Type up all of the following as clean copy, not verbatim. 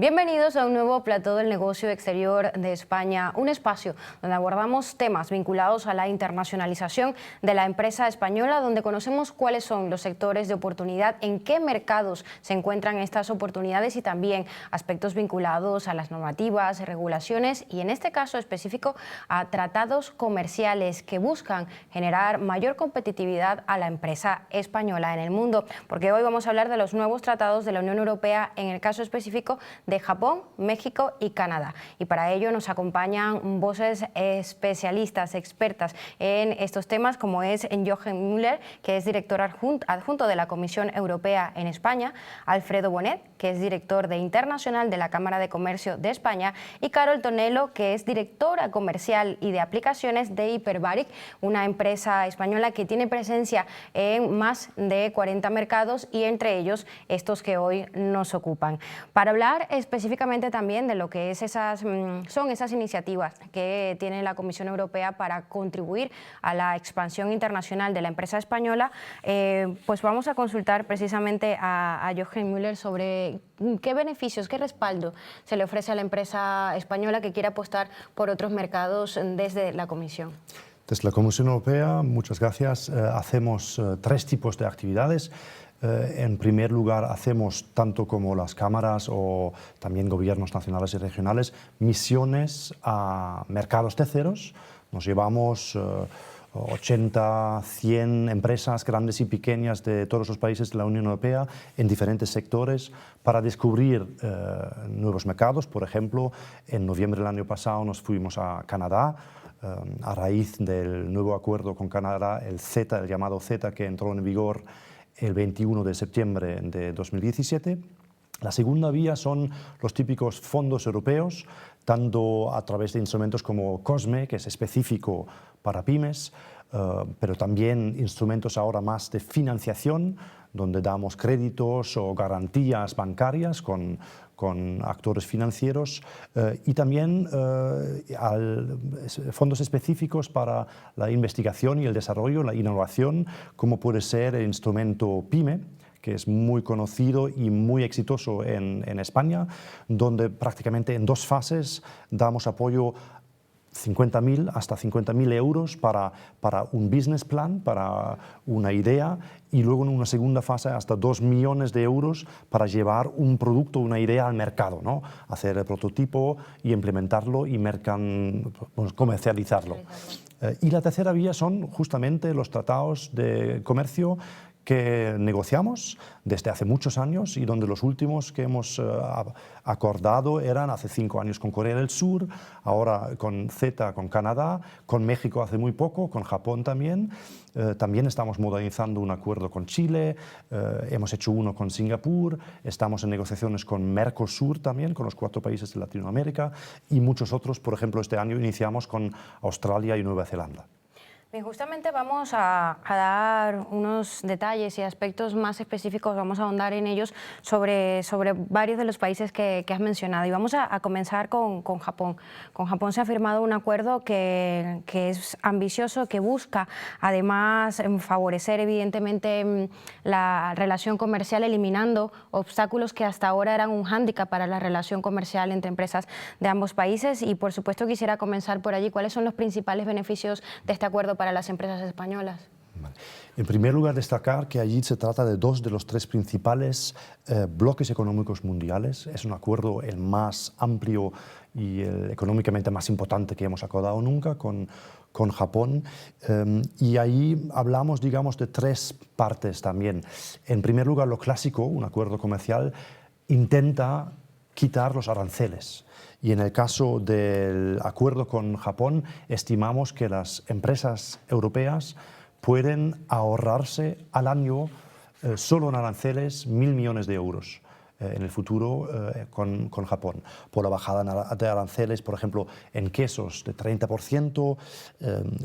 Bienvenidos a un nuevo plató del negocio exterior de España, un espacio donde abordamos temas vinculados a la internacionalización de la empresa española, donde conocemos cuáles son los sectores de oportunidad, en qué mercados se encuentran estas oportunidades y también aspectos vinculados a las normativas, regulaciones y en este caso específico a tratados comerciales que buscan generar mayor competitividad a la empresa española en el mundo. Porque hoy vamos a hablar de los nuevos tratados de la Unión Europea, en el caso específico de Japón, México y Canadá. Y para ello nos acompañan voces especialistas, expertas en estos temas, como es Jochen Müller, que es director adjunto de la Comisión Europea en España, Alfredo Bonet, que es director de Internacional de la Cámara de Comercio de España, y Carol Tonelo, que es directora comercial y de aplicaciones de Hyperbaric, una empresa española que tiene presencia en más de 40 mercados y entre ellos estos que hoy nos ocupan. Para hablar específicamente también de lo que son esas iniciativas que tiene la Comisión Europea para contribuir a la expansión internacional de la empresa española, pues vamos a consultar precisamente a Jochen Müller sobre qué beneficios, qué respaldo se le ofrece a la empresa española que quiere apostar por otros mercados desde la Comisión. Desde la Comisión Europea, muchas gracias, hacemos tres tipos de actividades. En primer lugar, hacemos, tanto como las cámaras o también gobiernos nacionales y regionales, misiones a mercados terceros. Nos llevamos 80, 100 empresas grandes y pequeñas de todos los países de la Unión Europea en diferentes sectores para descubrir nuevos mercados. Por ejemplo, en noviembre del año pasado nos fuimos a Canadá, a raíz del nuevo acuerdo con Canadá, el CETA, el llamado CETA, que entró en vigor el 21 de septiembre de 2017. La segunda vía son los típicos fondos europeos, tanto a través de instrumentos como COSME, que es específico para pymes, pero también instrumentos ahora más de financiación, donde damos créditos o garantías bancarias con actores financieros y también fondos específicos para la investigación y el desarrollo, la innovación, como puede ser el instrumento PYME, que es muy conocido y muy exitoso en España, donde prácticamente en dos fases damos apoyo 50.000 hasta 50.000 euros para un business plan, para una idea, y luego en una segunda fase hasta 2 millones de euros para llevar un producto, una idea al mercado, ¿no? Hacer el prototipo y implementarlo y comercializarlo. Y la tercera vía son justamente los tratados de comercio que negociamos desde hace muchos años y donde los últimos que hemos acordado eran hace 5 años con Corea del Sur, ahora con CETA con Canadá, con México hace muy poco, con Japón también. También estamos modernizando un acuerdo con Chile, hemos hecho uno con Singapur, estamos en negociaciones con Mercosur también, con los 4 países de Latinoamérica y muchos otros. Por ejemplo, este año iniciamos con Australia y Nueva Zelanda. Bien, justamente vamos a dar unos detalles y aspectos más específicos, vamos a ahondar en ellos sobre varios de los países que has mencionado. Y vamos a comenzar con Japón. Con Japón se ha firmado un acuerdo que es ambicioso, que busca además favorecer evidentemente la relación comercial, eliminando obstáculos que hasta ahora eran un hándicap para la relación comercial entre empresas de ambos países. Y por supuesto quisiera comenzar por allí. ¿Cuáles son los principales beneficios de este acuerdo para las empresas españolas? En primer lugar, destacar que allí se trata de 2 de los 3 principales bloques económicos mundiales. Es un acuerdo el más amplio y el económicamente más importante que hemos acordado nunca con Japón. Y ahí hablamos, digamos, de 3 partes también. En primer lugar, lo clásico, un acuerdo comercial intenta quitar los aranceles. Y en el caso del acuerdo con Japón, estimamos que las empresas europeas pueden ahorrarse al año solo en aranceles 1.000 millones de euros en el futuro con Japón, por la bajada de aranceles, por ejemplo, en quesos de 30%,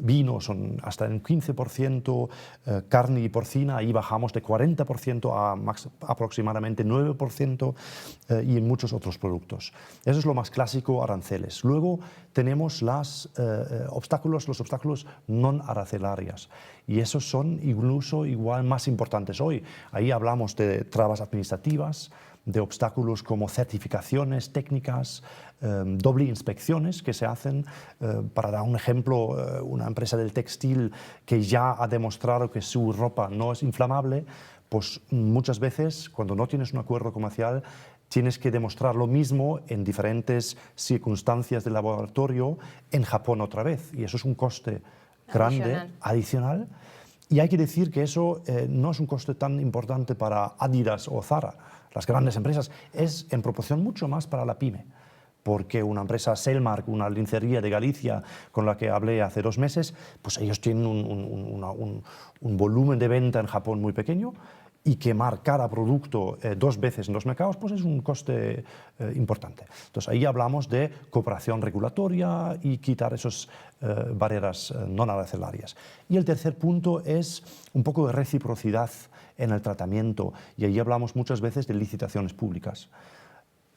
vinos son hasta en 15%, carne y porcina, ahí bajamos de 40% a aproximadamente 9%, y en muchos otros productos. Eso es lo más clásico, aranceles. Luego tenemos los obstáculos no arancelarios. Y esos son incluso igual más importantes hoy. Ahí hablamos de trabas administrativas, de obstáculos como certificaciones técnicas, doble inspecciones que se hacen. Para dar un ejemplo, una empresa del textil que ya ha demostrado que su ropa no es inflamable, pues muchas veces cuando no tienes un acuerdo comercial tienes que demostrar lo mismo en diferentes circunstancias de laboratorio en Japón otra vez. Y eso es un coste grande, adicional. Y hay que decir que eso no es un coste tan importante para Adidas o Zara, las grandes empresas, es en proporción mucho más para la pyme. Porque una empresa Selmark, una lencería de Galicia con la que hablé hace 2 meses, pues ellos tienen un volumen de venta en Japón muy pequeño, y quemar cada producto 2 veces en los mercados, pues es un coste importante. Entonces ahí hablamos de cooperación regulatoria y quitar esas barreras no arancelarias. Y el tercer punto es un poco de reciprocidad en el tratamiento, y ahí hablamos muchas veces de licitaciones públicas.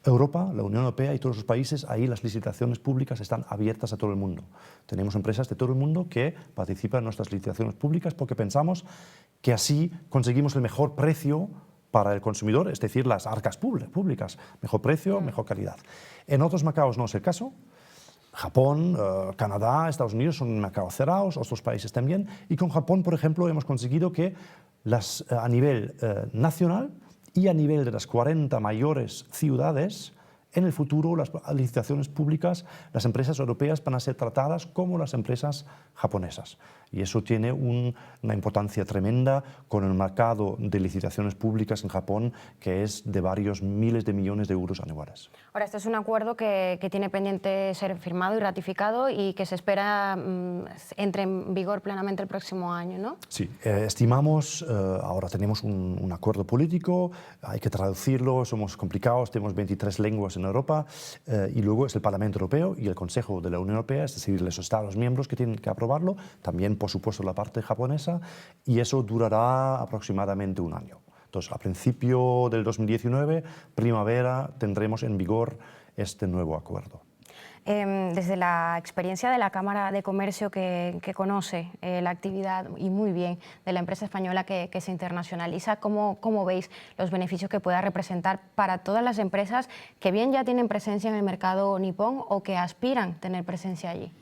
Europa, la Unión Europea y todos los países, ahí las licitaciones públicas están abiertas a todo el mundo. Tenemos empresas de todo el mundo que participan en nuestras licitaciones públicas porque pensamos que así conseguimos el mejor precio para el consumidor, es decir, las arcas públicas. Mejor precio, mejor calidad. En otros mercados no es el caso. Japón, Canadá, Estados Unidos son mercados cerrados, otros países también. Y con Japón, por ejemplo, hemos conseguido que a nivel nacional y a nivel de las 40 mayores ciudades, en el futuro las licitaciones públicas, las empresas europeas van a ser tratadas como las empresas japonesas. Y eso tiene una importancia tremenda con el mercado de licitaciones públicas en Japón, que es de varios miles de millones de euros anuales. Ahora, este es un acuerdo que tiene pendiente ser firmado y ratificado y que se espera entre en vigor plenamente el próximo año, ¿no? Sí, estimamos, ahora tenemos un acuerdo político, hay que traducirlo, somos complicados, tenemos 23 lenguas en Europa, y luego es el Parlamento Europeo y el Consejo de la Unión Europea, es decir, los Estados miembros que tienen que aprobarlo, también por supuesto la parte japonesa, y eso durará aproximadamente 1 año. Entonces, a principio del 2019, primavera, tendremos en vigor este nuevo acuerdo. Desde la experiencia de la Cámara de Comercio que conoce la actividad y muy bien de la empresa española que se internacionaliza, ¿cómo veis los beneficios que pueda representar para todas las empresas que bien ya tienen presencia en el mercado nipón o que aspiran a tener presencia allí?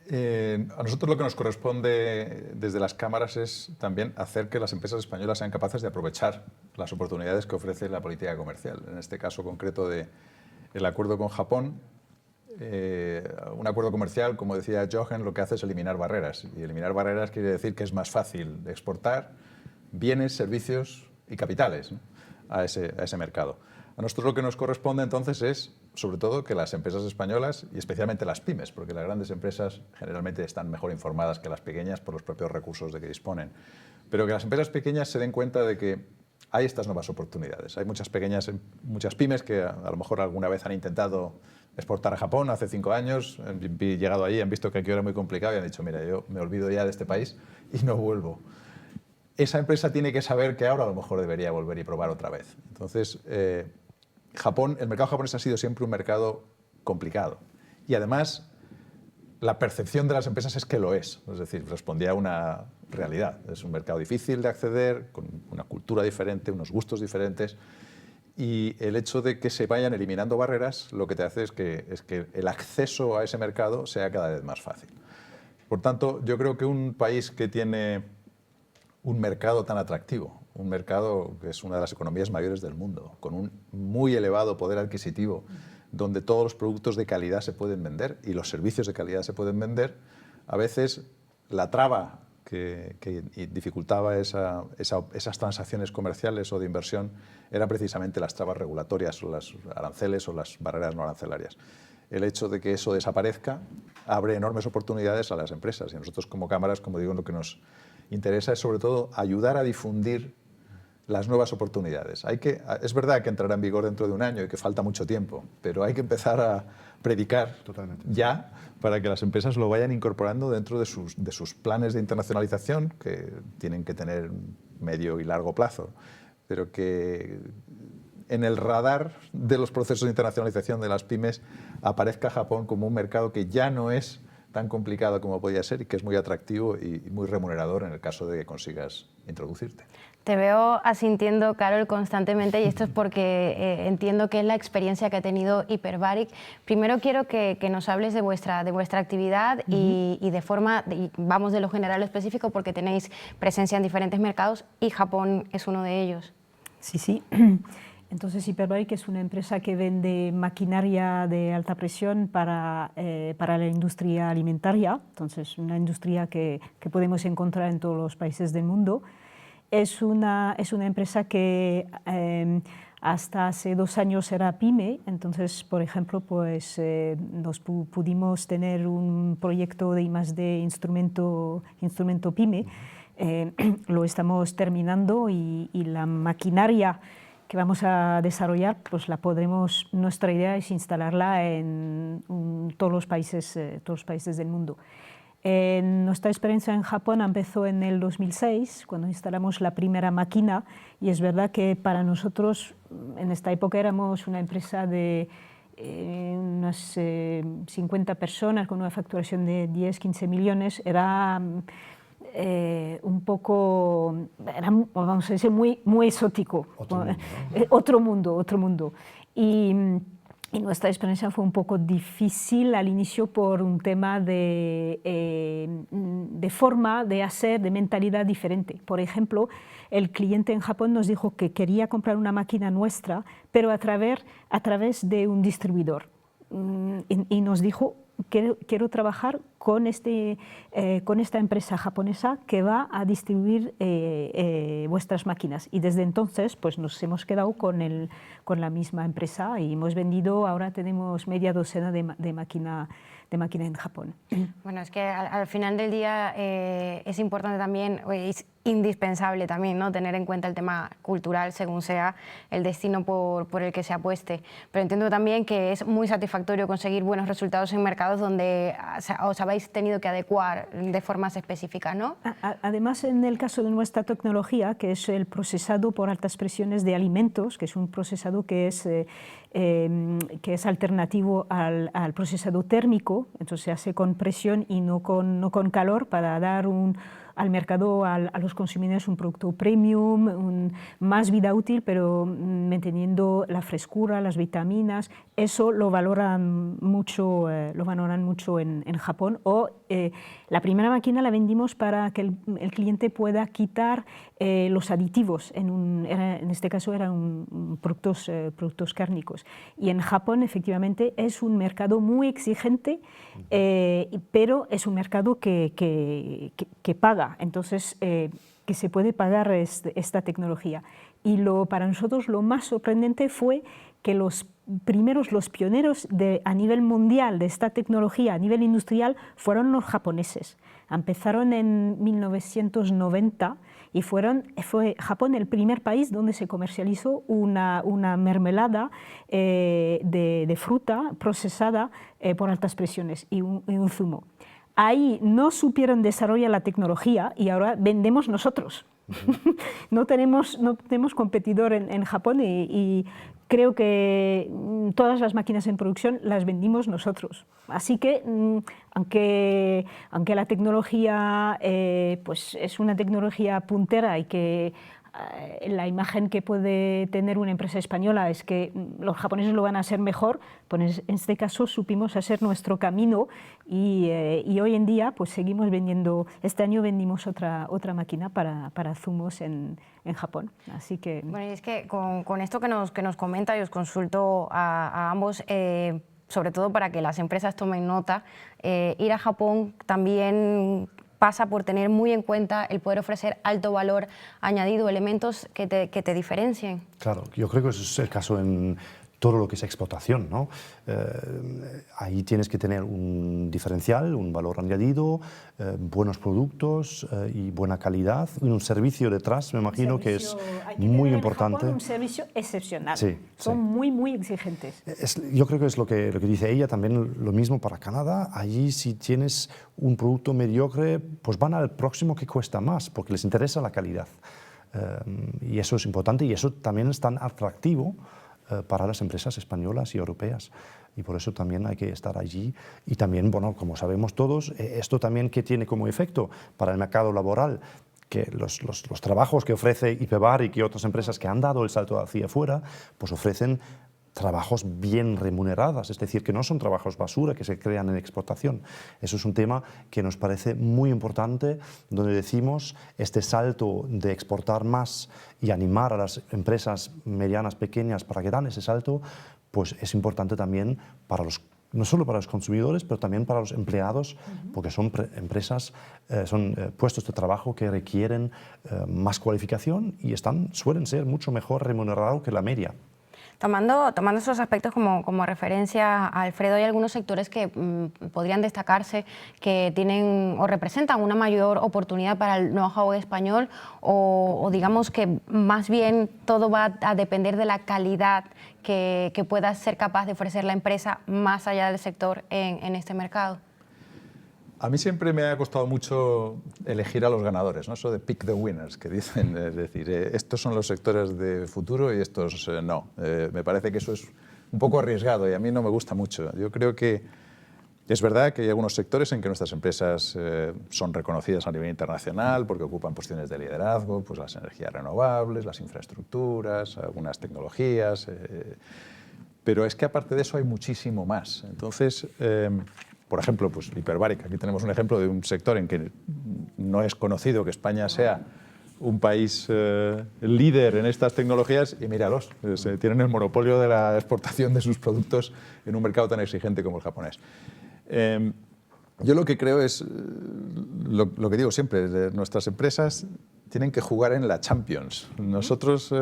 A nosotros lo que nos corresponde desde las cámaras es también hacer que las empresas españolas sean capaces de aprovechar las oportunidades que ofrece la política comercial. En este caso concreto del acuerdo con Japón, un acuerdo comercial, como decía Jochen, lo que hace es eliminar barreras. Y eliminar barreras quiere decir que es más fácil exportar bienes, servicios y capitales, ¿no?, a ese mercado. A nosotros lo que nos corresponde entonces es, sobre todo, que las empresas españolas, y especialmente las pymes, porque las grandes empresas generalmente están mejor informadas que las pequeñas por los propios recursos de que disponen, pero que las empresas pequeñas se den cuenta de que hay estas nuevas oportunidades. Hay muchas pymes que a lo mejor alguna vez han intentado exportar a Japón hace 5 años, han llegado allí, han visto que aquí era muy complicado y han dicho, mira, yo me olvido ya de este país y no vuelvo. Esa empresa tiene que saber que ahora a lo mejor debería volver y probar otra vez. Entonces, el mercado japonés ha sido siempre un mercado complicado. Y además, la percepción de las empresas es que lo es. Es decir, respondía a una realidad. Es un mercado difícil de acceder, con una cultura diferente, unos gustos diferentes. Y el hecho de que se vayan eliminando barreras, lo que te hace es que el acceso a ese mercado sea cada vez más fácil. Por tanto, yo creo que un país que tiene un mercado tan atractivo, un mercado que es una de las economías mayores del mundo, con un muy elevado poder adquisitivo, donde todos los productos de calidad se pueden vender y los servicios de calidad se pueden vender, a veces la traba que dificultaba esas transacciones comerciales o de inversión eran precisamente las trabas regulatorias o las aranceles o las barreras no arancelarias. El hecho de que eso desaparezca abre enormes oportunidades a las empresas, y a nosotros como cámaras, como digo, lo que nos interesa es sobre todo ayudar a difundir las nuevas oportunidades. Es verdad que entrará en vigor dentro de 1 año y que falta mucho tiempo, pero hay que empezar a predicar ya para que las empresas lo vayan incorporando dentro de sus planes de internacionalización, que tienen que tener medio y largo plazo, pero que en el radar de los procesos de internacionalización de las pymes aparezca Japón como un mercado que ya no es tan complicado como podía ser y que es muy atractivo y muy remunerador en el caso de que consigas introducirte. Te veo asintiendo, Carol, constantemente, y esto es porque entiendo que es la experiencia que ha tenido Hyperbaric. Primero quiero que nos hables de vuestra actividad y de forma, vamos de lo general a lo específico, porque tenéis presencia en diferentes mercados y Japón es uno de ellos. Sí, sí. Entonces, Hyperbaric es una empresa que vende maquinaria de alta presión para la industria alimentaria, entonces una industria que podemos encontrar en todos los países del mundo. Es una empresa que hasta hace 2 años era pyme, entonces, por ejemplo, pues, pudimos tener un proyecto de I+D instrumento pyme, lo estamos terminando y la maquinaria que vamos a desarrollar, pues nuestra idea es instalarla en todos los países del mundo. Nuestra experiencia en Japón empezó en el 2006, cuando instalamos la primera máquina, y es verdad que para nosotros, en esta época éramos una empresa de unas 50 personas con una facturación de 10-15 millones, era un poco, vamos a decir, muy exótico, otro mundo. Y nuestra experiencia fue un poco difícil al inicio por un tema de forma de hacer, de mentalidad diferente. Por ejemplo, el cliente en Japón nos dijo que quería comprar una máquina nuestra, pero a través de un distribuidor. Y nos dijo, quiero trabajar con esta empresa japonesa que va a distribuir vuestras máquinas. Y desde entonces pues, nos hemos quedado con la misma empresa y hemos vendido, ahora tenemos media docena de máquina en Japón. Bueno, es que al final del día es importante también, es indispensable también, ¿no?, tener en cuenta el tema cultural según sea el destino por el que se apueste. Pero entiendo también que es muy satisfactorio conseguir buenos resultados en mercados donde os habéis tenido que adecuar de formas específicas, ¿no? Además, en el caso de nuestra tecnología, que es el procesado por altas presiones de alimentos, que es un procesado que es alternativo al procesado térmico, entonces se hace con presión y no con calor para dar al mercado, a los consumidores, un producto premium, más vida útil, pero manteniendo la frescura, las vitaminas. Eso lo valoran mucho en Japón. O la primera máquina la vendimos para que el cliente pueda quitar los aditivos. En este caso eran productos cárnicos. Y en Japón, efectivamente, es un mercado muy exigente, pero es un mercado que paga. Entonces, que se puede pagar esta tecnología. Y para nosotros lo más sorprendente fue que los pioneros a nivel mundial de esta tecnología, a nivel industrial, fueron los japoneses. Empezaron en 1990 y fue Japón el primer país donde se comercializó una mermelada de fruta procesada por altas presiones y un zumo. Ahí no supieron desarrollar la tecnología y ahora vendemos nosotros. No tenemos competidor en Japón y creo que todas las máquinas en producción las vendimos nosotros. Así que, aunque la tecnología pues es una tecnología puntera y que la imagen que puede tener una empresa española es que los japoneses lo van a hacer mejor, pues en este caso supimos hacer nuestro camino y hoy en día pues seguimos vendiendo. Este año vendimos otra máquina para zumos en Japón. Así que... Bueno, y es que con esto que nos comenta, y os consulto a ambos, sobre todo para que las empresas tomen nota, ir a Japón también pasa por tener muy en cuenta el poder ofrecer alto valor añadido, elementos que te diferencien. Claro, yo creo que ese es el caso en todo lo que es exportación, ¿no? Ahí tienes que tener un diferencial, un valor añadido, buenos productos y buena calidad, y un servicio detrás, me imagino que es muy importante. Un servicio excepcional. Sí, son muy, muy exigentes. Yo creo que es lo que dice ella, también lo mismo para Canadá. Allí si tienes un producto mediocre, pues van al próximo que cuesta más, porque les interesa la calidad. Y eso es importante y eso también es tan atractivo para las empresas españolas y europeas. y por eso también hay que estar allí. Y también, bueno, como sabemos todos, esto también que tiene como efecto para el mercado laboral, que los trabajos que ofrece Iperbaric y otras empresas que han dado el salto hacia afuera, pues ofrecen trabajos bien remunerados, es decir, que no son trabajos basura que se crean en exportación. Eso es un tema que nos parece muy importante, donde decimos este salto de exportar más y animar a las empresas medianas, pequeñas para que dan ese salto, pues es importante también para no solo para los consumidores, pero también para los empleados, porque son empresas, son puestos de trabajo que requieren más cualificación y suelen ser mucho mejor remunerados que la media. Tomando esos aspectos como referencia, Alfredo, hay algunos sectores que podrían destacarse, que tienen o representan una mayor oportunidad para el know-how español, o digamos que más bien todo va a depender de la calidad que pueda ser capaz de ofrecer la empresa más allá del sector en este mercado. A mí siempre me ha costado mucho elegir a los ganadores, ¿no? Eso de pick the winners, que dicen, es decir, estos son los sectores de futuro y estos no. Me parece que eso es un poco arriesgado y a mí no me gusta mucho. Yo creo que es verdad que hay algunos sectores en que nuestras empresas son reconocidas a nivel internacional porque ocupan posiciones de liderazgo, pues las energías renovables, las infraestructuras, algunas tecnologías, pero es que aparte de eso hay muchísimo más. Entonces, por ejemplo, pues Iperbaric, aquí tenemos un ejemplo de un sector en que no es conocido que España sea un país líder en estas tecnologías y míralos, tienen el monopolio de la exportación de sus productos en un mercado tan exigente como el japonés. Yo lo que creo es, lo que digo siempre, nuestras empresas tienen que jugar en la Champions. Nosotros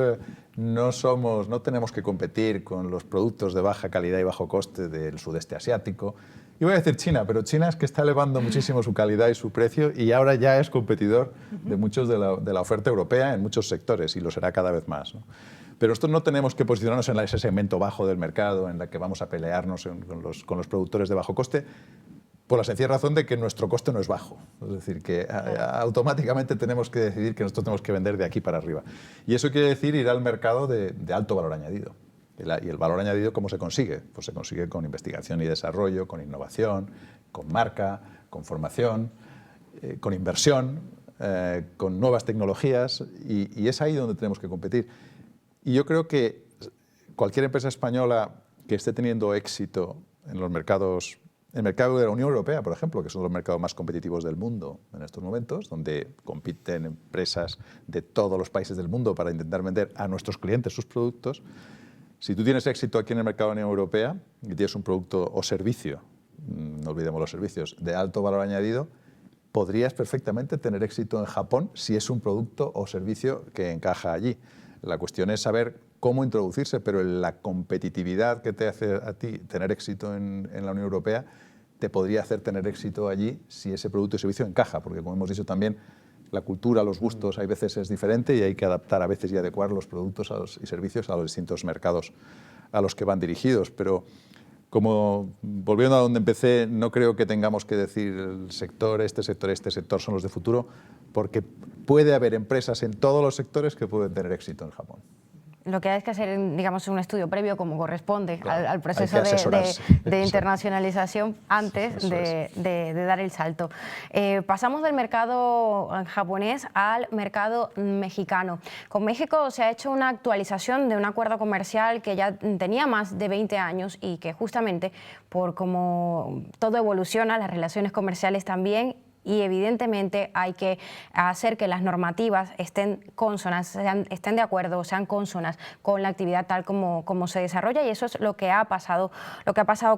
no tenemos que competir con los productos de baja calidad y bajo coste del sudeste asiático. Iba a decir China, pero China es que está elevando muchísimo su calidad y su precio y ahora ya es competidor de muchos de la oferta europea en muchos sectores y lo será cada vez más, ¿no? Pero nosotros no tenemos que posicionarnos en ese segmento bajo del mercado en la que vamos a pelearnos con los productores de bajo coste, por la sencilla razón de que nuestro coste no es bajo. Es decir, que automáticamente tenemos que decidir que nosotros tenemos que vender de aquí para arriba. Y eso quiere decir ir al mercado de alto valor añadido. Y el valor añadido, ¿cómo se consigue? Pues se consigue con investigación y desarrollo, con innovación, con marca, con formación, con inversión, con nuevas tecnologías, y es ahí donde tenemos que competir. Y yo creo que cualquier empresa española que esté teniendo éxito en los mercados, el mercado de la Unión Europea, por ejemplo, que son los mercados más competitivos del mundo en estos momentos, donde compiten empresas de todos los países del mundo para intentar vender a nuestros clientes sus productos. Si tú tienes éxito aquí en el mercado de la Unión Europea y tienes un producto o servicio, no olvidemos los servicios, de alto valor añadido, podrías perfectamente tener éxito en Japón si es un producto o servicio que encaja allí. La cuestión es saber cómo introducirse, pero la competitividad que te hace a ti tener éxito en la Unión Europea te podría hacer tener éxito allí si ese producto y servicio encaja, porque como hemos dicho también, la cultura, los gustos, hay veces es diferente y hay que adaptar a veces y adecuar los productos y servicios a los distintos mercados a los que van dirigidos. Pero como volviendo a donde empecé, no creo que tengamos que decir el sector, este sector son los de futuro, porque puede haber empresas en todos los sectores que pueden tener éxito en Japón. Lo que hay que hacer, digamos, un estudio previo como corresponde al proceso de internacionalización antes de dar el salto. Pasamos del mercado japonés al mercado mexicano. Con México se ha hecho una actualización de un acuerdo comercial que ya tenía más de 20 años y que justamente por cómo todo evoluciona, las relaciones comerciales también, y evidentemente hay que hacer que las normativas estén consonas, estén de acuerdo, sean consonas con la actividad tal como se desarrolla, y eso es lo que ha pasado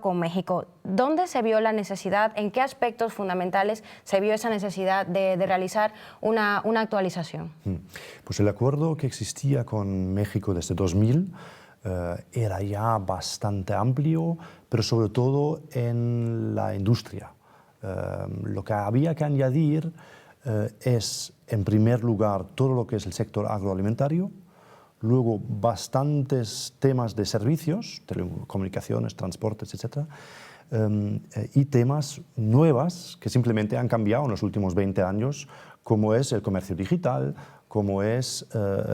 con México. ¿Dónde se vio la necesidad, en qué aspectos fundamentales se vio esa necesidad de realizar una actualización? Pues el acuerdo que existía con México desde 2000 era ya bastante amplio, pero sobre todo en la industria. Lo que había que añadir es, en primer lugar, todo lo que es el sector agroalimentario, luego bastantes temas de servicios, telecomunicaciones, transportes, etc., y temas nuevas que simplemente han cambiado en los últimos 20 años, como es el comercio digital, como es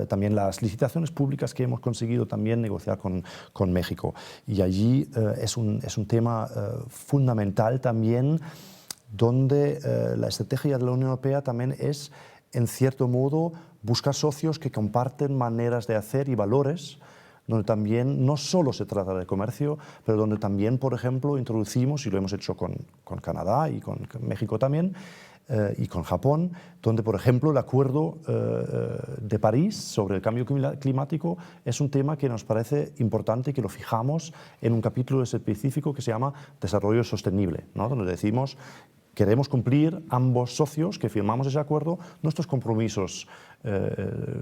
también las licitaciones públicas que hemos conseguido también negociar con México. Y allí es un tema fundamental también, donde la estrategia de la Unión Europea también es, en cierto modo, buscar socios que comparten maneras de hacer y valores, donde también no solo se trata de comercio, pero donde también, por ejemplo, introducimos, y lo hemos hecho con Canadá y con México también, y con Japón, donde, por ejemplo, el Acuerdo de París sobre el cambio climático es un tema que nos parece importante y que lo fijamos en un capítulo específico que se llama Desarrollo Sostenible, ¿no? Donde decimos: queremos cumplir, ambos socios que firmamos ese acuerdo, nuestros compromisos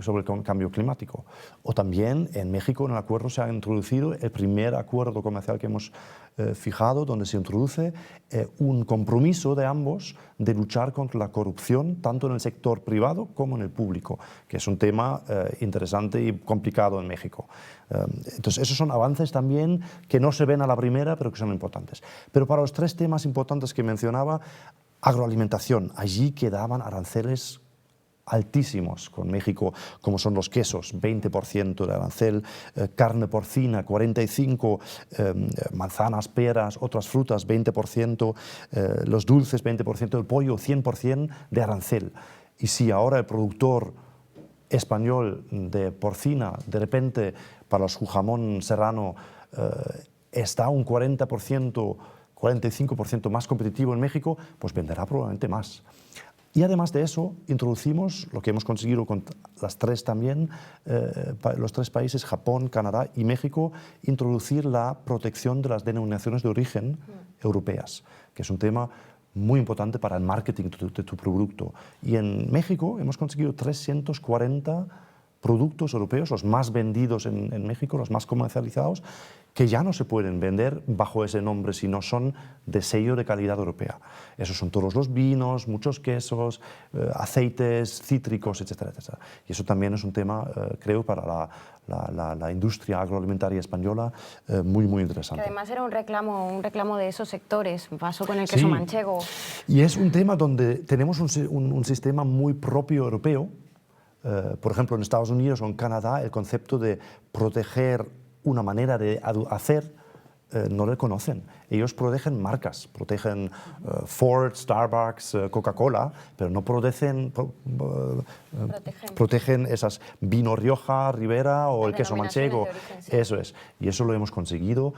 sobre el cambio climático. O también en México, en el acuerdo, se ha introducido el primer acuerdo comercial que hemos fijado, donde se introduce un compromiso de ambos de luchar contra la corrupción, tanto en el sector privado como en el público, que es un tema interesante y complicado en México. Entonces, esos son avances también que no se ven a la primera, pero que son importantes. Pero para los tres temas importantes que mencionaba, agroalimentación, allí quedaban aranceles altísimos con México, como son los quesos, 20% de arancel, carne porcina, 45%, manzanas, peras, otras frutas, 20%, los dulces, 20%, el pollo, 100% de arancel. Y si ahora el productor español de porcina, de repente, para su jamón serrano, está un 40%, 45% más competitivo en México, pues venderá probablemente más. Y además de eso, introducimos lo que hemos conseguido con las tres también, los tres países, Japón, Canadá y México, introducir la protección de las denominaciones de origen europeas, que es un tema muy importante para el marketing de tu producto. Y en México hemos conseguido 340 productos europeos, los más vendidos en México, los más comercializados, que ya no se pueden vender bajo ese nombre si no son de sello de calidad europea. Esos son todos los vinos, muchos quesos, aceites, cítricos, etcétera, etcétera. Y eso también es un tema, creo, para la industria agroalimentaria española muy, muy interesante. Que además era un reclamo de esos sectores, pasó con el queso manchego. Y es un tema donde tenemos un sistema muy propio europeo. Por ejemplo, en Estados Unidos o en Canadá, el concepto de proteger una manera de hacer no le conocen. Ellos protegen marcas, protegen Ford, Starbucks, Coca-Cola, pero no protegen esas vino Rioja, Ribera o el queso manchego. Origen, sí. Eso es. Y eso lo hemos conseguido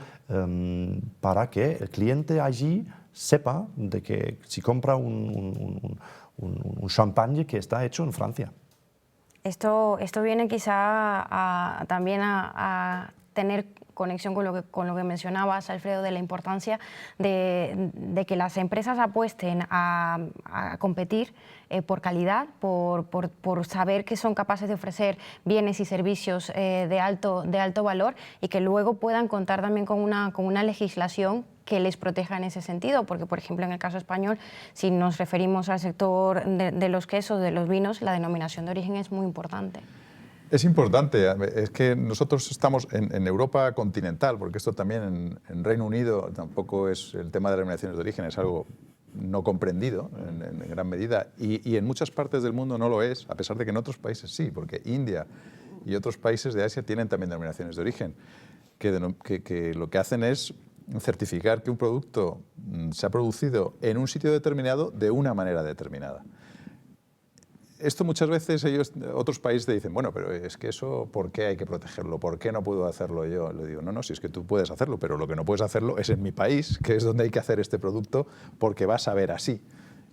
para que el cliente allí sepa de que si compra un champagne que está hecho en Francia. Esto viene quizá también a tener conexión con lo que mencionabas, Alfredo, de la importancia de que las empresas apuesten a competir por calidad, por saber que son capaces de ofrecer bienes y servicios de alto valor, y que luego puedan contar también con una legislación que les proteja en ese sentido, porque, por ejemplo, en el caso español, si nos referimos al sector de los quesos, de los vinos, la denominación de origen es muy importante. Es importante, es que nosotros estamos en Europa continental, porque esto también en Reino Unido tampoco es el tema de denominaciones de origen, es algo no comprendido en gran medida, y en muchas partes del mundo no lo es, a pesar de que en otros países sí, porque India y otros países de Asia tienen también denominaciones de origen, que lo que hacen es certificar que un producto se ha producido en un sitio determinado de una manera determinada. Esto muchas veces otros países te dicen, bueno, pero es que eso, ¿por qué hay que protegerlo? ¿Por qué no puedo hacerlo yo? Le digo, no, si es que tú puedes hacerlo, pero lo que no puedes hacerlo es en mi país, que es donde hay que hacer este producto, porque va a saber así.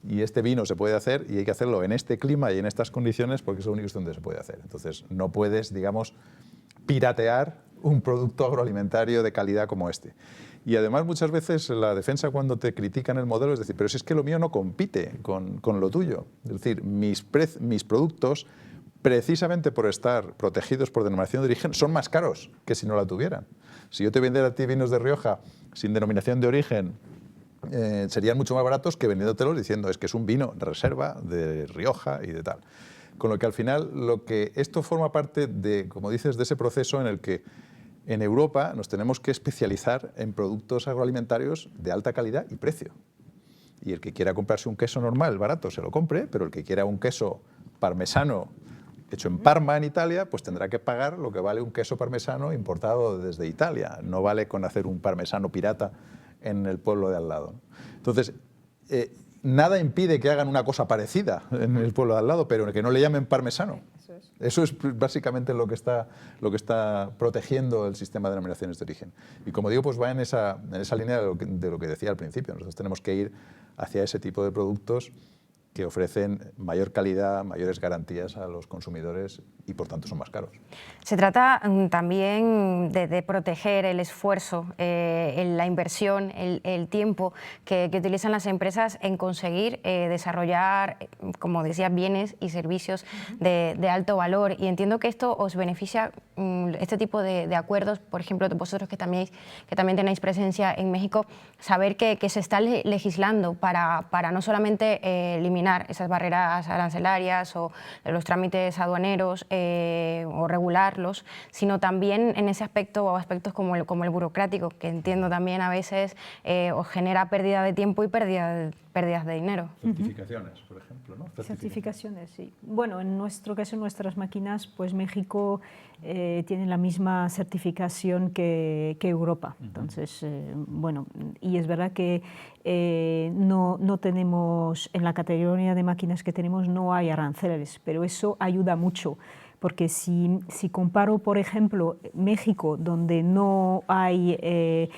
Y este vino se puede hacer y hay que hacerlo en este clima y en estas condiciones porque es lo único donde se puede hacer. Entonces, no puedes, digamos, piratear un producto agroalimentario de calidad como este. Y además muchas veces la defensa cuando te critican el modelo es decir, pero si es que lo mío no compite con lo tuyo. Es decir, mis productos, precisamente por estar protegidos por denominación de origen, son más caros que si no la tuvieran. Si yo te vendiera a ti vinos de Rioja sin denominación de origen, serían mucho más baratos que vendiéndotelos diciendo es que es un vino reserva de Rioja y de tal. Con lo que al final esto forma parte de, como dices, de ese proceso en el que en Europa nos tenemos que especializar en productos agroalimentarios de alta calidad y precio. Y el que quiera comprarse un queso normal, barato, se lo compre, pero el que quiera un queso parmesano hecho en Parma, en Italia, pues tendrá que pagar lo que vale un queso parmesano importado desde Italia. No vale con hacer un parmesano pirata en el pueblo de al lado. Entonces, nada impide que hagan una cosa parecida en el pueblo de al lado, pero que no le llamen parmesano. Eso es básicamente lo que está protegiendo el sistema de denominaciones de origen. Y como digo, pues va en esa línea de lo que decía al principio. Nosotros tenemos que ir hacia ese tipo de productos que ofrecen mayor calidad, mayores garantías a los consumidores y por tanto son más caros. Se trata también de proteger el esfuerzo, la inversión, el tiempo que utilizan las empresas en conseguir desarrollar, como decía, bienes y servicios de alto valor. Y entiendo que esto os beneficia, este tipo de acuerdos, por ejemplo, vosotros que también tenéis presencia en México, saber que se está legislando para no solamente eliminar esas barreras arancelarias o los trámites aduaneros o regularlos, sino también en ese aspecto o aspectos como el burocrático, que entiendo también a veces os genera pérdida de tiempo y pérdidas de dinero. Certificaciones, por ejemplo, ¿no? Certificaciones, sí. Bueno, en nuestro caso, en nuestras máquinas, pues México tiene la misma certificación que Europa. Entonces, bueno, y es verdad que no tenemos, en la categoría de máquinas que tenemos no hay aranceles, pero eso ayuda mucho. Porque si comparo, por ejemplo, México, donde no hay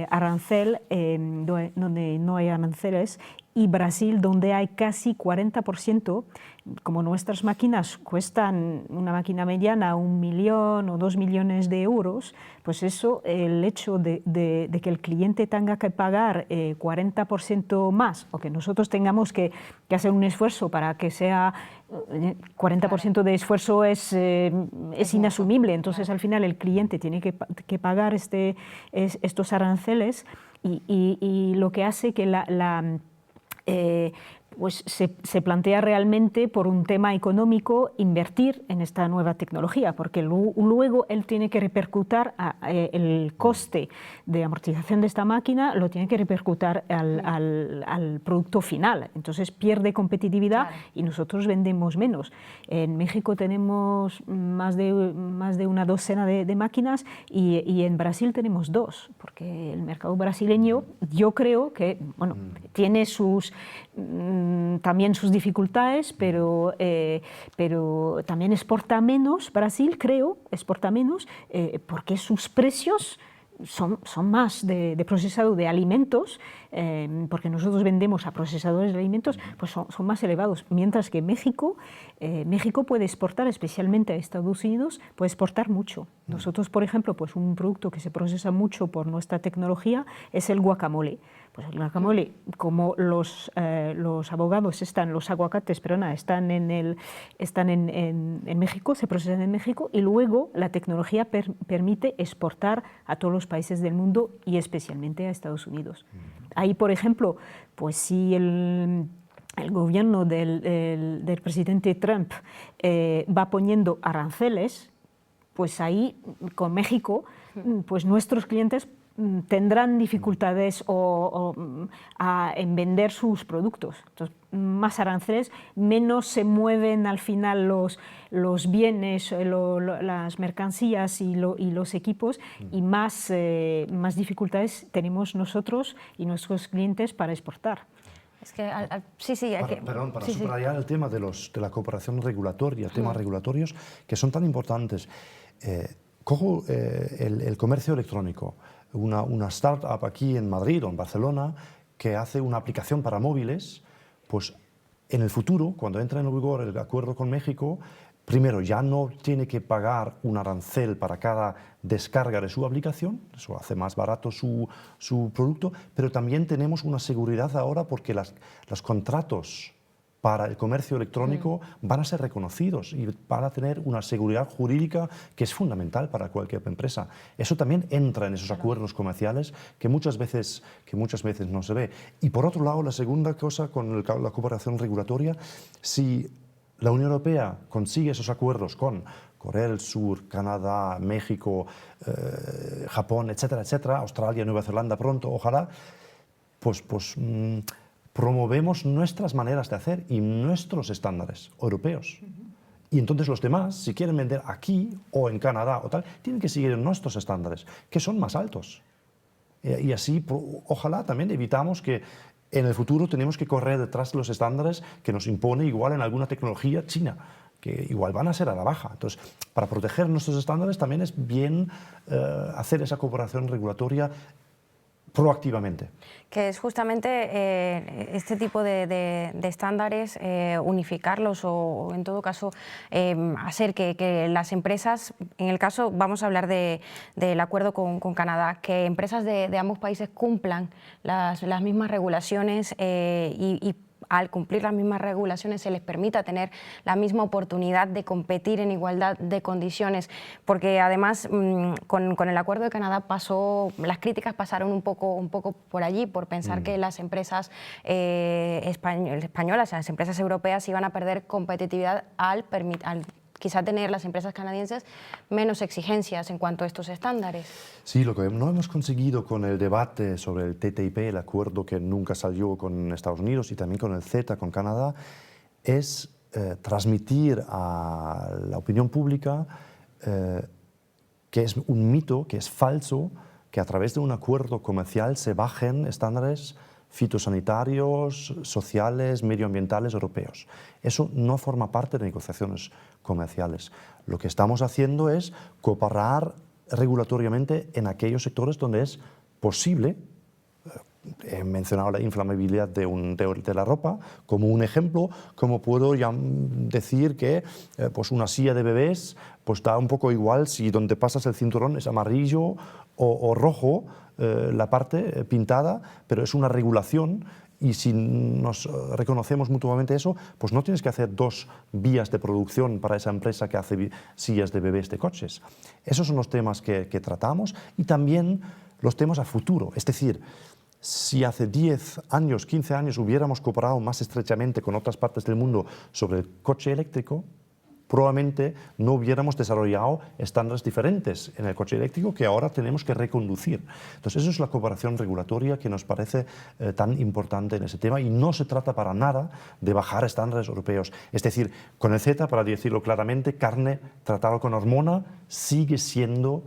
arancel, donde no hay aranceles, y Brasil, donde hay casi 40%, como nuestras máquinas cuestan, una máquina mediana, 1 millón o 2 millones de euros, pues eso, el hecho de que el cliente tenga que pagar 40% más, o que nosotros tengamos que hacer un esfuerzo para que sea 40% de esfuerzo es inasumible. Entonces, al final, el cliente tiene que pagar estos aranceles y lo que hace que pues se plantea realmente por un tema económico invertir en esta nueva tecnología, porque luego él tiene que repercutir el coste de amortización de esta máquina, lo tiene que repercutir al producto final. Entonces pierde competitividad, claro, y nosotros vendemos menos. En México tenemos más de una docena de máquinas y en Brasil tenemos 2, porque el mercado brasileño, yo creo que, bueno, tiene también sus dificultades, pero también exporta menos. Brasil, creo, exporta menos porque sus precios son más de procesado de alimentos, porque nosotros vendemos a procesadores de alimentos, pues son más elevados, mientras que México puede exportar, especialmente a Estados Unidos, puede exportar mucho. Nosotros, por ejemplo, pues un producto que se procesa mucho por nuestra tecnología es el guacamole. Pues el guacamole, como los abogados los aguacates, perdona, están en México, se procesan en México, y luego la tecnología permite exportar a todos los países del mundo y especialmente a Estados Unidos. Ahí, por ejemplo, pues si el gobierno del presidente Trump va poniendo aranceles, pues ahí con México, pues nuestros clientes tendrán dificultades en vender sus productos. Entonces, más aranceles, menos se mueven al final los bienes, las mercancías y los equipos, y más dificultades tenemos nosotros y nuestros clientes para exportar. Es que, para subrayar el tema de la cooperación regulatoria, temas regulatorios que son tan importantes. Cojo el comercio electrónico, una startup aquí en Madrid o en Barcelona que hace una aplicación para móviles, pues en el futuro, cuando entra en vigor el acuerdo con México, primero ya no tiene que pagar un arancel para cada descarga de su aplicación, eso hace más barato su producto, pero también tenemos una seguridad ahora porque los contratos para el comercio electrónico van a ser reconocidos y van a tener una seguridad jurídica que es fundamental para cualquier empresa. Eso también entra en esos acuerdos comerciales que muchas veces no se ve. Y por otro lado, la segunda cosa con la cooperación regulatoria, si la Unión Europea consigue esos acuerdos con Corea del Sur, Canadá, México, Japón, etcétera, etcétera, Australia, Nueva Zelanda pronto, ojalá, pues promovemos nuestras maneras de hacer y nuestros estándares europeos. Y entonces los demás, si quieren vender aquí o en Canadá o tal, tienen que seguir nuestros estándares, que son más altos. Y así, ojalá también evitamos que en el futuro tenemos que correr detrás de los estándares que nos impone igual en alguna tecnología china, que igual van a ser a la baja. Entonces, para proteger nuestros estándares también es bien hacer esa cooperación regulatoria proactivamente. Que es justamente este tipo de estándares, unificarlos o en todo caso hacer que las empresas, en el caso, vamos a hablar del acuerdo con Canadá, que empresas de ambos países cumplan las mismas regulaciones y al cumplir las mismas regulaciones se les permita tener la misma oportunidad de competir en igualdad de condiciones, porque además con el acuerdo de Canadá las críticas pasaron un poco por allí, por pensar que las empresas españolas, las empresas europeas iban a perder competitividad al quizá tener las empresas canadienses menos exigencias en cuanto a estos estándares. Sí, lo que no hemos conseguido con el debate sobre el TTIP, el acuerdo que nunca salió con Estados Unidos y también con el CETA, con Canadá, es transmitir a la opinión pública que es un mito, que es falso, que a través de un acuerdo comercial se bajen estándares fitosanitarios, sociales, medioambientales europeos. Eso no forma parte de negociaciones comerciales. Lo que estamos haciendo es cooperar regulatoriamente en aquellos sectores donde es posible. He mencionado la inflamabilidad de la ropa como un ejemplo. Como puedo decir que pues una silla de bebés pues da un poco igual si donde pasas el cinturón es amarillo o rojo, la parte pintada, pero es una regulación y si nos reconocemos mutuamente eso, pues no tienes que hacer dos vías de producción para esa empresa que hace sillas de bebés de coches. Esos son los temas que tratamos y también los temas a futuro. Es decir, si hace 10 años, 15 años hubiéramos cooperado más estrechamente con otras partes del mundo sobre el coche eléctrico, probablemente no hubiéramos desarrollado estándares diferentes en el coche eléctrico que ahora tenemos que reconducir. Entonces, eso es la cooperación regulatoria que nos parece tan importante en ese tema y no se trata para nada de bajar estándares europeos. Es decir, con el CETA, para decirlo claramente, carne tratada con hormona sigue siendo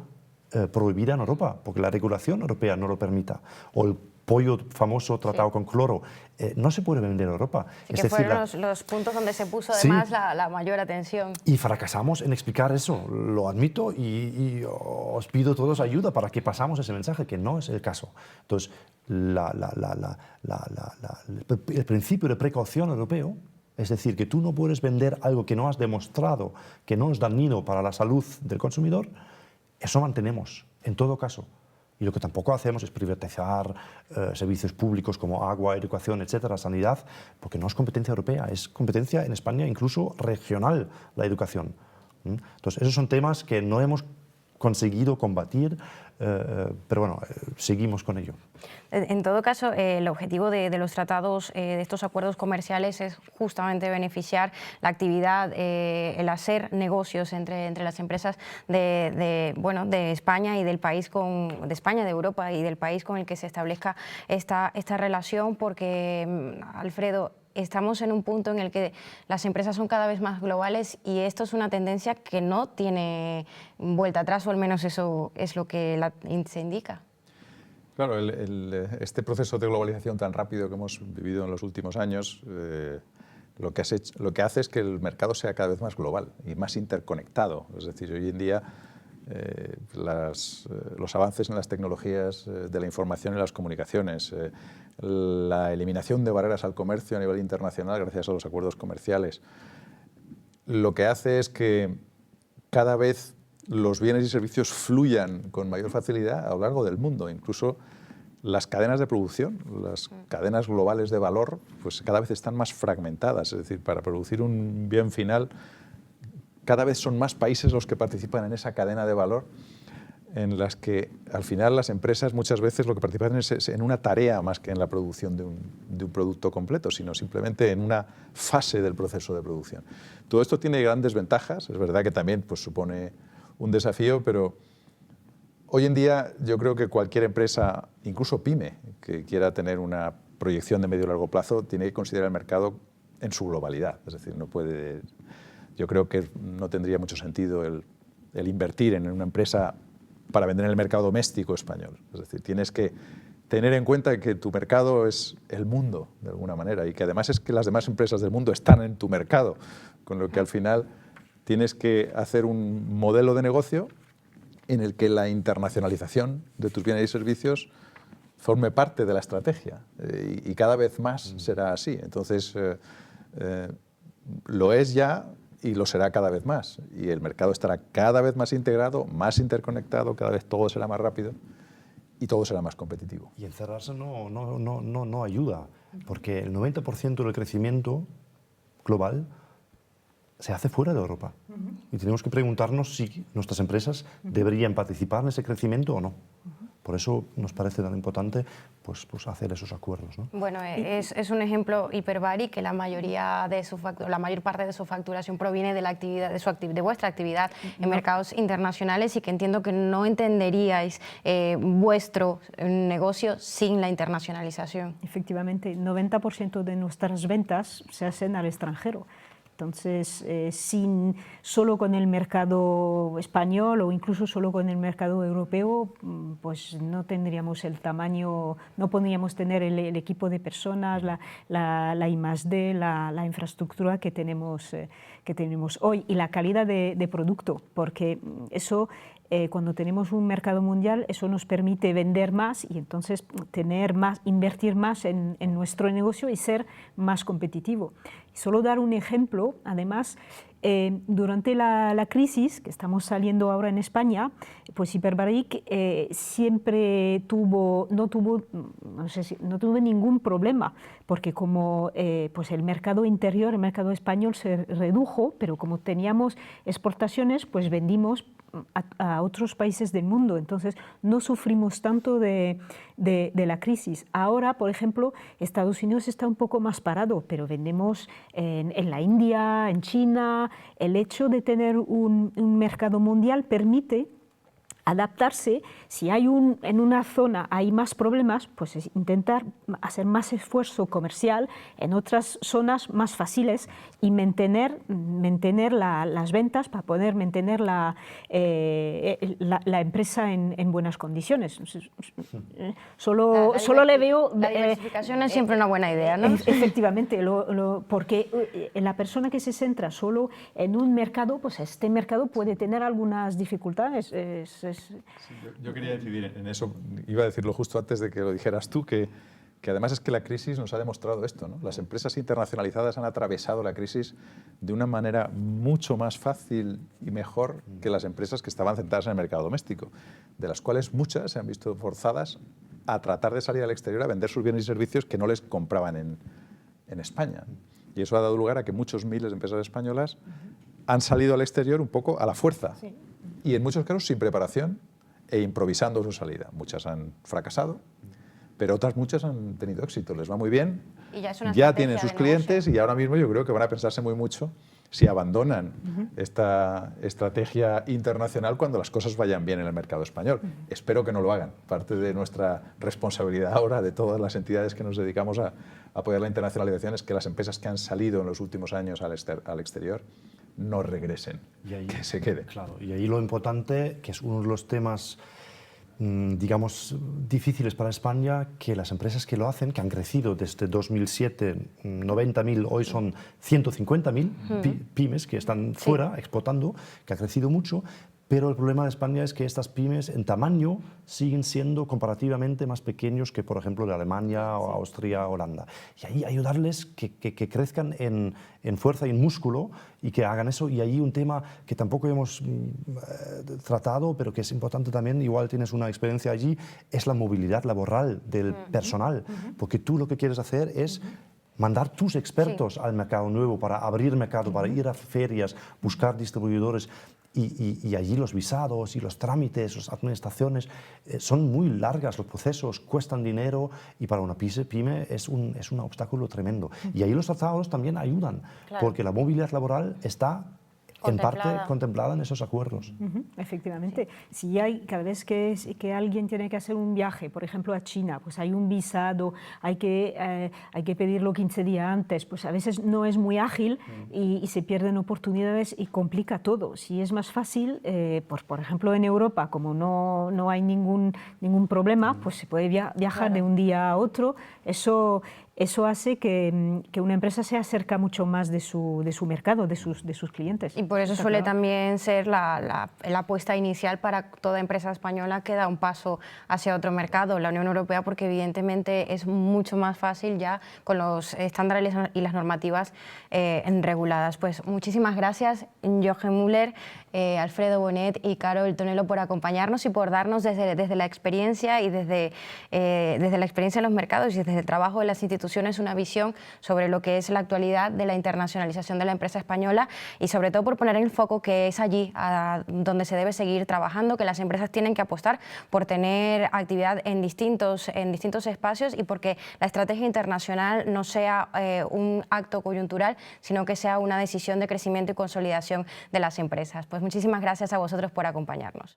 prohibida en Europa, porque la regulación europea no lo permita. O el pollo famoso tratado con cloro, no se puede vender en Europa. Sí, que fueron los puntos donde se puso además la mayor atención. Y fracasamos en explicar eso, lo admito, y os pido todos ayuda para que pasamos ese mensaje, que no es el caso. Entonces, el principio de precaución europeo, es decir, que tú no puedes vender algo que no has demostrado que no es dañino para la salud del consumidor, eso mantenemos, en todo caso. Y lo que tampoco hacemos es privatizar servicios públicos como agua, educación, etcétera, sanidad, porque no es competencia europea, es competencia en España incluso regional la educación. Entonces, esos son temas que no hemos conseguido combatir, pero bueno, seguimos con ello. En todo caso, el objetivo de los tratados, de estos acuerdos comerciales, es justamente beneficiar la actividad, el hacer negocios entre las empresas de España y del país de España, de Europa y del país con el que se establezca esta relación, porque, Alfredo, estamos en un punto en el que las empresas son cada vez más globales y esto es una tendencia que no tiene vuelta atrás, o al menos eso es lo que se indica. Claro, este proceso de globalización tan rápido que hemos vivido en los últimos años, lo que hace es que el mercado sea cada vez más global y más interconectado. Es decir, hoy en día los avances en las tecnologías de la información y las comunicaciones, la eliminación de barreras al comercio a nivel internacional gracias a los acuerdos comerciales, lo que hace es que cada vez los bienes y servicios fluyan con mayor facilidad a lo largo del mundo. Incluso las cadenas de producción, las cadenas globales de valor, pues cada vez están más fragmentadas. Es decir, para producir un bien final, cada vez son más países los que participan en esa cadena de valor en las que al final las empresas muchas veces lo que participan es en una tarea más que en la producción de un producto completo, sino simplemente en una fase del proceso de producción. Todo esto tiene grandes ventajas, es verdad que también pues, supone un desafío, pero hoy en día yo creo que cualquier empresa, incluso pyme, que quiera tener una proyección de medio y largo plazo, tiene que considerar el mercado en su globalidad, es decir, no puede, yo creo que no tendría mucho sentido el invertir en una empresa para vender en el mercado doméstico español. Es decir, tienes que tener en cuenta que tu mercado es el mundo, de alguna manera, y que además es que las demás empresas del mundo están en tu mercado, con lo que al final tienes que hacer un modelo de negocio en el que la internacionalización de tus bienes y servicios forme parte de la estrategia, y cada vez más será así. Entonces, lo es ya, y lo será cada vez más. Y el mercado estará cada vez más integrado, más interconectado, cada vez todo será más rápido y todo será más competitivo. Y encerrarse no ayuda, porque el 90% del crecimiento global se hace fuera de Europa. Y tenemos que preguntarnos si nuestras empresas deberían participar en ese crecimiento o no. Por eso nos parece tan importante pues hacer esos acuerdos, ¿no? Bueno, es un ejemplo Hyperbaric, que la mayor parte de su facturación proviene de la actividad, de vuestra actividad en mercados internacionales, y que entiendo que no entenderíais vuestro negocio sin la internacionalización. Efectivamente, 90% de nuestras ventas se hacen al extranjero. Entonces, solo con el mercado español o incluso solo con el mercado europeo, pues no tendríamos el tamaño, no podríamos tener el equipo de personas, la I+D, la infraestructura que tenemos hoy, y la calidad de producto, porque eso, cuando tenemos un mercado mundial, eso nos permite vender más y entonces invertir más en nuestro negocio y ser más competitivo. Y solo dar un ejemplo, además, durante la crisis que estamos saliendo ahora en España, pues Hyperbaric siempre no tuvo ningún problema, porque como pues el mercado interior, el mercado español se redujo, pero como teníamos exportaciones, pues vendimos a otros países del mundo, entonces no sufrimos tanto de la crisis. Ahora, por ejemplo, Estados Unidos está un poco más parado, pero vendemos en la India, en China. El hecho de tener un mercado mundial permite adaptarse. Si en una zona hay más problemas, pues es intentar hacer más esfuerzo comercial en otras zonas más fáciles y mantener las ventas para poder mantener la empresa en buenas condiciones. Solo le veo... La diversificación es siempre una buena idea, ¿no? Efectivamente, porque la persona que se centra solo en un mercado, pues este mercado puede tener algunas dificultades. Sí, yo quería incidir en eso, iba a decirlo justo antes de que lo dijeras tú, que además es que la crisis nos ha demostrado esto, ¿no? Las empresas internacionalizadas han atravesado la crisis de una manera mucho más fácil y mejor que las empresas que estaban centradas en el mercado doméstico, de las cuales muchas se han visto forzadas a tratar de salir al exterior a vender sus bienes y servicios que no les compraban en España. Y eso ha dado lugar a que muchos miles de empresas españolas han salido al exterior un poco a la fuerza. Sí. Y en muchos casos sin preparación e improvisando su salida. Muchas han fracasado, pero otras muchas han tenido éxito, les va muy bien, y ya tienen sus clientes y ahora mismo yo creo que van a pensarse muy mucho si abandonan esta estrategia internacional cuando las cosas vayan bien en el mercado español. Espero que no lo hagan. Parte de nuestra responsabilidad ahora, de todas las entidades que nos dedicamos a apoyar la internacionalización, es que las empresas que han salido en los últimos años al exterior no regresen, que se queden. Claro, y ahí lo importante, que es uno de los temas, digamos, difíciles para España, que las empresas que lo hacen, que han crecido desde 2007, 90.000, hoy son 150.000 pymes que están fuera, exportando, que ha crecido mucho. Pero el problema de España es que estas pymes en tamaño siguen siendo comparativamente más pequeños que, por ejemplo, de Alemania, o Austria, Holanda. Y ahí ayudarles que crezcan en fuerza y en músculo y que hagan eso. Y ahí un tema que tampoco hemos tratado, pero que es importante también, igual tienes una experiencia allí, es la movilidad laboral del personal. Porque tú lo que quieres hacer es mandar tus expertos al mercado nuevo para abrir mercado, para ir a ferias, buscar distribuidores. y allí los visados y los trámites, las administraciones son muy largas, los procesos cuestan dinero y para una pyme es un obstáculo tremendo. Y ahí los tratados también ayudan, porque la movilidad laboral está en parte contemplada en esos acuerdos. Efectivamente. Si cada vez que alguien tiene que hacer un viaje, por ejemplo a China, pues hay un visado, hay que pedirlo 15 días antes, pues a veces no es muy ágil y se pierden oportunidades y complica todo. Si es más fácil, por ejemplo en Europa, como no hay ningún problema, pues se puede viajar de un día a otro. Eso hace que una empresa se acerque mucho más de su mercado, de sus clientes. Y por eso suele también ser la apuesta inicial para toda empresa española que da un paso hacia otro mercado, la Unión Europea, porque evidentemente es mucho más fácil ya con los estándares y las normativas reguladas. Pues muchísimas gracias, Jochen Müller, Alfredo Bonet y Carol Tonelo, por acompañarnos y por darnos desde la experiencia y desde la experiencia de los mercados y desde el trabajo de las instituciones una visión sobre lo que es la actualidad de la internacionalización de la empresa española y sobre todo por poner el foco que es allí donde se debe seguir trabajando, que las empresas tienen que apostar por tener actividad en distintos espacios y porque la estrategia internacional no sea un acto coyuntural, sino que sea una decisión de crecimiento y consolidación de las empresas. Pues muchísimas gracias a vosotros por acompañarnos.